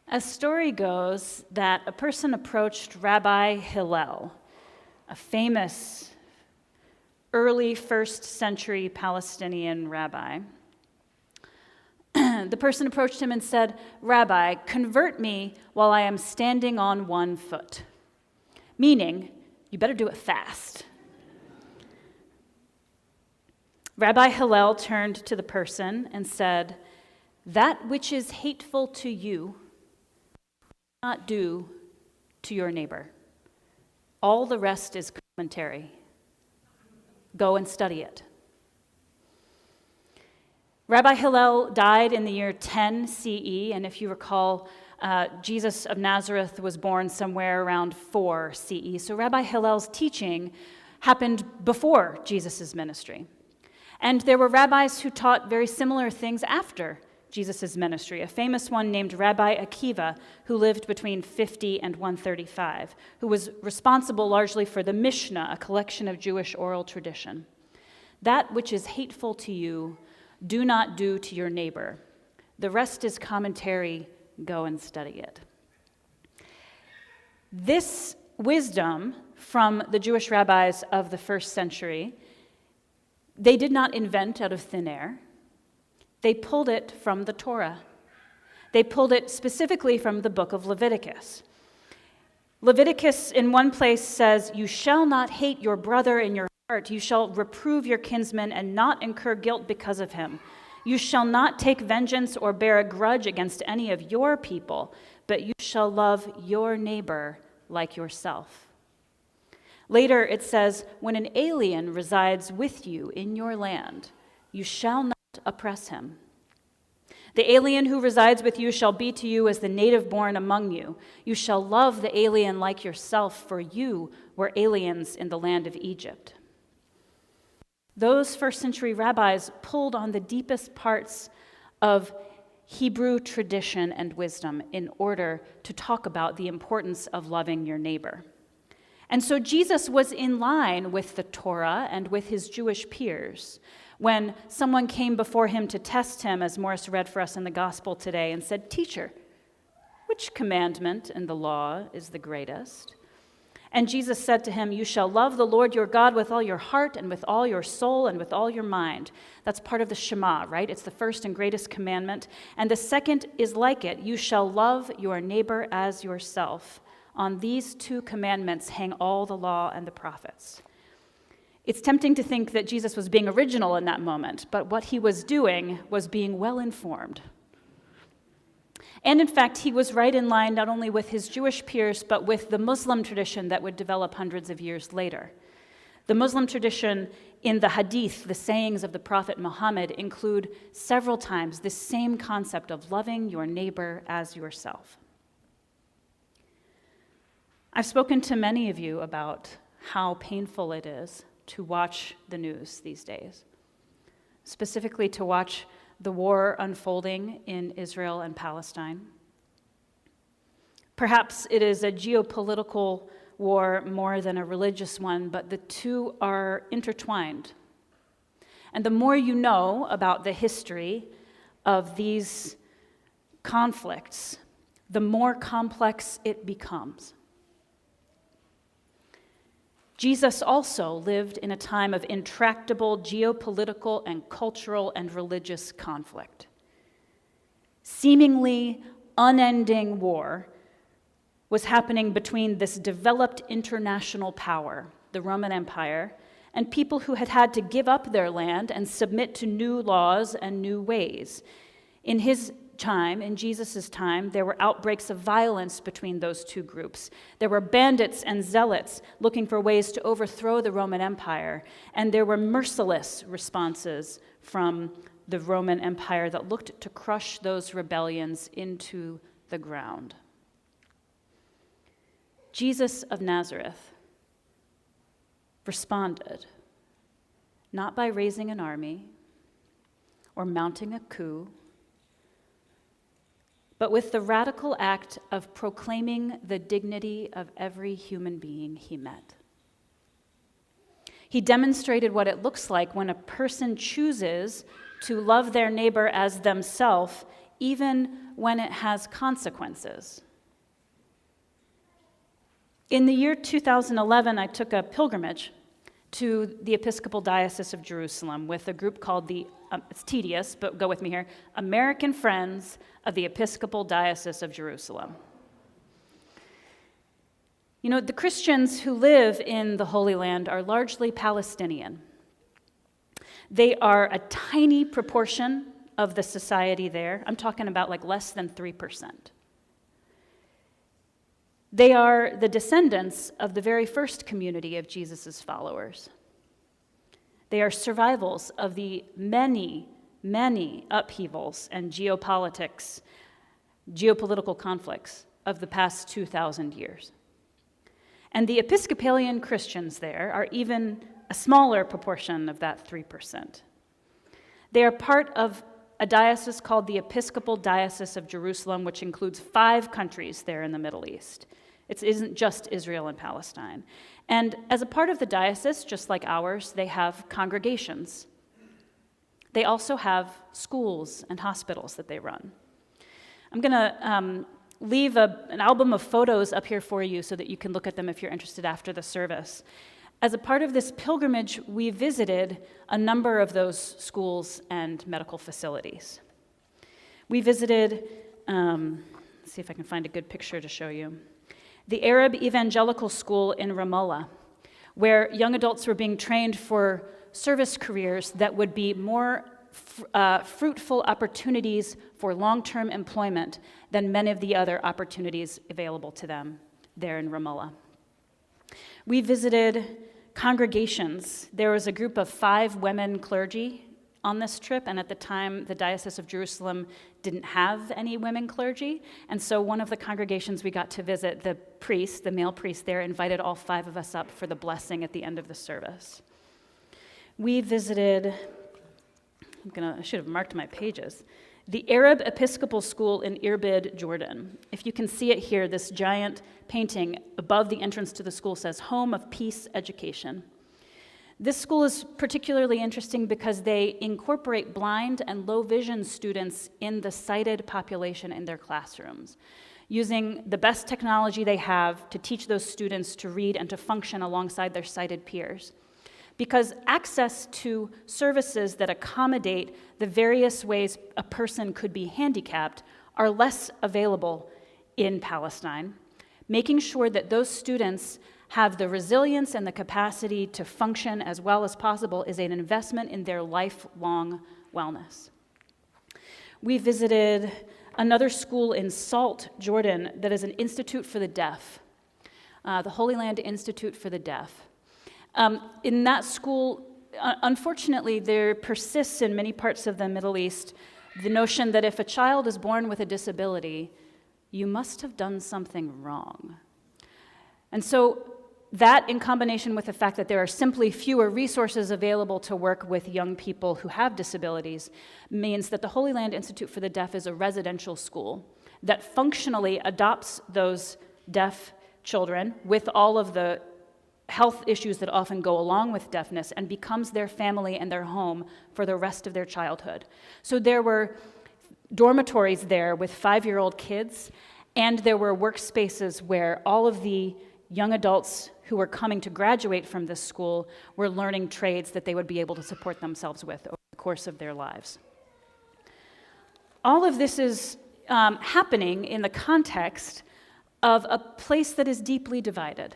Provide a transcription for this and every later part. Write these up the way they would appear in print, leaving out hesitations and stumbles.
A story goes that a person approached Rabbi Hillel, a famous early first century Palestinian rabbi. The person approached him and said, "Rabbi, convert me while I am standing on one foot." Meaning, you better do it fast. Rabbi Hillel turned to the person and said, "That which is hateful to you, do not do to your neighbor. All the rest is commentary. Go and study it." Rabbi Hillel died in the year 10 CE, and if you recall, Jesus of Nazareth was born somewhere around 4 CE. So Rabbi Hillel's teaching happened before Jesus' ministry. And there were rabbis who taught very similar things after Jesus' ministry. A famous one named Rabbi Akiva, who lived between 50 and 135, who was responsible largely for the Mishnah, a collection of Jewish oral tradition. That which is hateful to you, do not do to your neighbor. The rest is commentary. Go and study it. This wisdom from the Jewish rabbis of the first century, they did not invent out of thin air. They pulled it from the Torah. They pulled it specifically from the book of Leviticus. Leviticus in one place says, "You shall not hate your brother in your heart. You shall reprove your kinsman and not incur guilt because of him. You shall not take vengeance or bear a grudge against any of your people, but you shall love your neighbor like yourself." Later it says, "When an alien resides with you in your land, you shall not oppress him. The alien who resides with you shall be to you as the native born among you. You shall love the alien like yourself, for you were aliens in the land of Egypt." Those first century rabbis pulled on the deepest parts of Hebrew tradition and wisdom in order to talk about the importance of loving your neighbor. And so Jesus was in line with the Torah and with his Jewish peers when someone came before him to test him, as Morris read for us in the gospel today, and said, "Teacher, which commandment in the law is the greatest?" And Jesus said to him, "You shall love the Lord your God with all your heart and with all your soul and with all your mind." That's part of the Shema, right? It's the first and greatest commandment. And the second is like it. You shall love your neighbor as yourself. On these two commandments hang all the law and the prophets. It's tempting to think that Jesus was being original in that moment, but what he was doing was being well-informed. And in fact, he was right in line not only with his Jewish peers, but with the Muslim tradition that would develop hundreds of years later. The Muslim tradition in the Hadith, the sayings of the Prophet Muhammad, include several times this same concept of loving your neighbor as yourself. I've spoken to many of you about how painful it is to watch the news these days, specifically to watch the war unfolding in Israel and Palestine. Perhaps it is a geopolitical war more than a religious one, but the two are intertwined. And the more you know about the history of these conflicts, the more complex it becomes. Jesus also lived in a time of intractable geopolitical and cultural and religious conflict. Seemingly unending war was happening between this developed international power, the Roman Empire, and people who had had to give up their land and submit to new laws and new ways. In his time, in Jesus' time, there were outbreaks of violence between those two groups. There were bandits and zealots looking for ways to overthrow the Roman Empire, and there were merciless responses from the Roman Empire that looked to crush those rebellions into the ground. Jesus of Nazareth responded, not by raising an army or mounting a coup, but with the radical act of proclaiming the dignity of every human being he met. He demonstrated what it looks like when a person chooses to love their neighbor as themselves, even when it has consequences. In the year 2011, I took a pilgrimage to the Episcopal Diocese of Jerusalem with a group called it's tedious, but go with me here, American Friends of the Episcopal Diocese of Jerusalem. You know, the Christians who live in the Holy Land are largely Palestinian. They are a tiny proportion of the society there. I'm talking about like less than 3%. They are the descendants of the very first community of Jesus' followers. They are survivals of the many, many upheavals and geopolitical conflicts of the past 2,000 years. And the Episcopalian Christians there are even a smaller proportion of that 3%. They are part of a diocese called the Episcopal Diocese of Jerusalem, which includes 5 countries there in the Middle East. It isn't just Israel and Palestine. And as a part of the diocese, just like ours, they have congregations. They also have schools and hospitals that they run. I'm going to leave an album of photos up here for you so that you can look at them if you're interested after the service. As a part of this pilgrimage, we visited a number of those schools and medical facilities. We visited, let's see if I can find a good picture to show you, the Arab Evangelical School in Ramallah, where young adults were being trained for service careers that would be more fruitful opportunities for long-term employment than many of the other opportunities available to them there in Ramallah. We visited congregations. There was a group of 5 women clergy on this trip, and at the time, the Diocese of Jerusalem didn't have any women clergy, and so one of the congregations we got to visit, the priest, the male priest there, invited all 5 of us up for the blessing at the end of the service. We visited, I should have marked my pages, the Arab Episcopal School in Irbid, Jordan. If you can see it here, this giant painting above the entrance to the school says, Home of Peace Education. This school is particularly interesting because they incorporate blind and low vision students in the sighted population in their classrooms, using the best technology they have to teach those students to read and to function alongside their sighted peers. Because access to services that accommodate the various ways a person could be handicapped are less available in Palestine, making sure that those students have the resilience and the capacity to function as well as possible is an investment in their lifelong wellness. We visited another school in Salt, Jordan, that is an institute for the deaf, the Holy Land Institute for the Deaf. In that school, unfortunately, there persists in many parts of the Middle East the notion that if a child is born with a disability, you must have done something wrong. And so that, in combination with the fact that there are simply fewer resources available to work with young people who have disabilities, means that the Holy Land Institute for the Deaf is a residential school that functionally adopts those deaf children with all of the health issues that often go along with deafness and becomes their family and their home for the rest of their childhood. So there were dormitories there with 5-year-old kids, and there were workspaces where all of the young adults who were coming to graduate from this school were learning trades that they would be able to support themselves with over the course of their lives. All of this is happening in the context of a place that is deeply divided.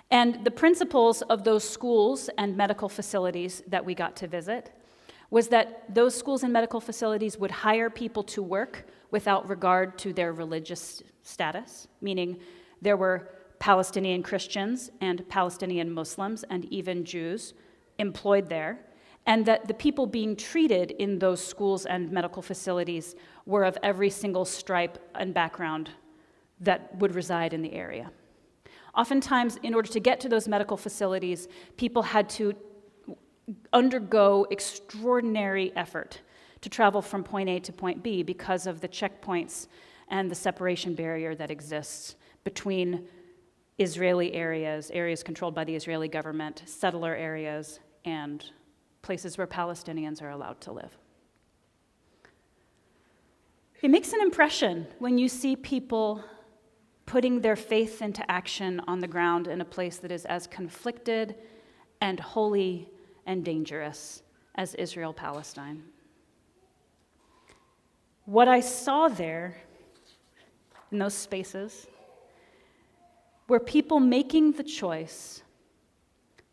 And the principles of those schools and medical facilities that we got to visit was that those schools and medical facilities would hire people to work without regard to their religious status, meaning there were Palestinian Christians and Palestinian Muslims and even Jews employed there, and that the people being treated in those schools and medical facilities were of every single stripe and background that would reside in the area. Oftentimes, in order to get to those medical facilities, people had to undergo extraordinary effort to travel from point A to point B because of the checkpoints and the separation barrier that exists between Israeli areas controlled by the Israeli government, settler areas, and places where Palestinians are allowed to live. It makes an impression when you see people putting their faith into action on the ground in a place that is as conflicted and holy and dangerous as Israel-Palestine. What I saw there in those spaces were people making the choice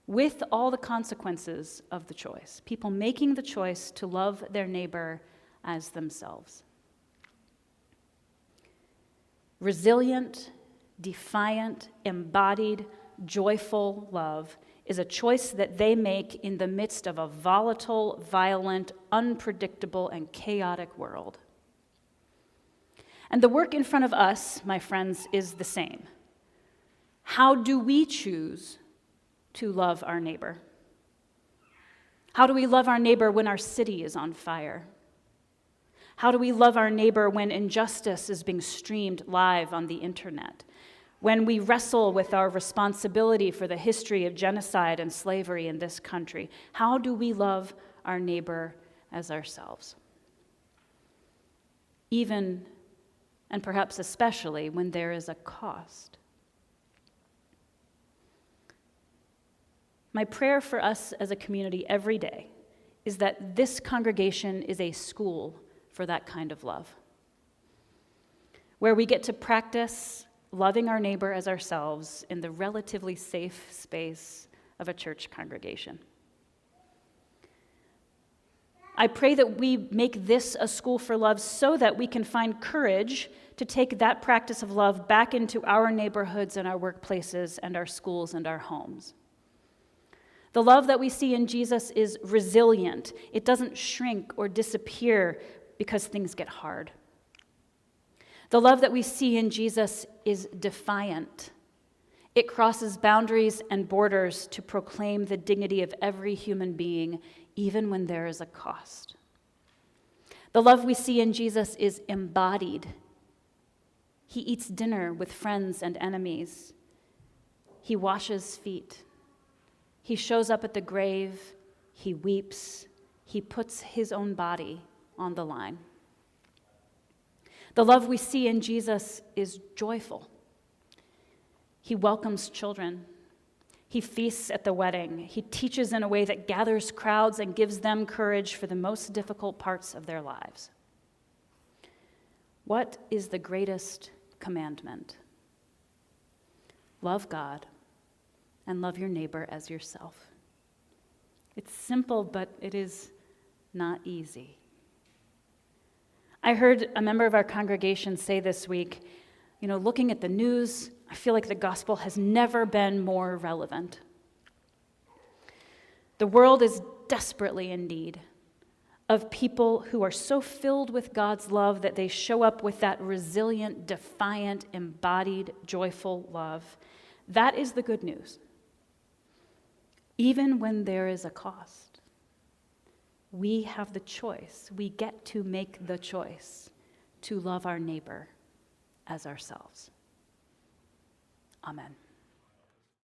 with all the consequences of the choice, people making the choice to love their neighbor as themselves. Resilient, defiant, embodied, joyful love is a choice that they make in the midst of a volatile, violent, unpredictable, and chaotic world. And the work in front of us, my friends, is the same. How do we choose to love our neighbor? How do we love our neighbor when our city is on fire? How do we love our neighbor when injustice is being streamed live on the internet? When we wrestle with our responsibility for the history of genocide and slavery in this country? How do we love our neighbor as ourselves? Even, and perhaps especially, when there is a cost. My prayer for us as a community every day is that this congregation is a school for that kind of love, where we get to practice loving our neighbor as ourselves in the relatively safe space of a church congregation. I pray that we make this a school for love so that we can find courage to take that practice of love back into our neighborhoods and our workplaces and our schools and our homes. The love that we see in Jesus is resilient. It doesn't shrink or disappear because things get hard. The love that we see in Jesus is defiant. It crosses boundaries and borders to proclaim the dignity of every human being, even when there is a cost. The love we see in Jesus is embodied. He eats dinner with friends and enemies. He washes feet. He shows up at the grave. He weeps. He puts his own body on the line. The love we see in Jesus is joyful. He welcomes children. He feasts at the wedding. He teaches in a way that gathers crowds and gives them courage for the most difficult parts of their lives. What is the greatest commandment? Love God and love your neighbor as yourself. It's simple, but it is not easy. I heard a member of our congregation say this week, looking at the news, I feel like the gospel has never been more relevant. The world is desperately in need of people who are so filled with God's love that they show up with that resilient, defiant, embodied, joyful love. That is the good news. Even when there is a cost, we have the choice. We get to make the choice to love our neighbor as ourselves. Amen.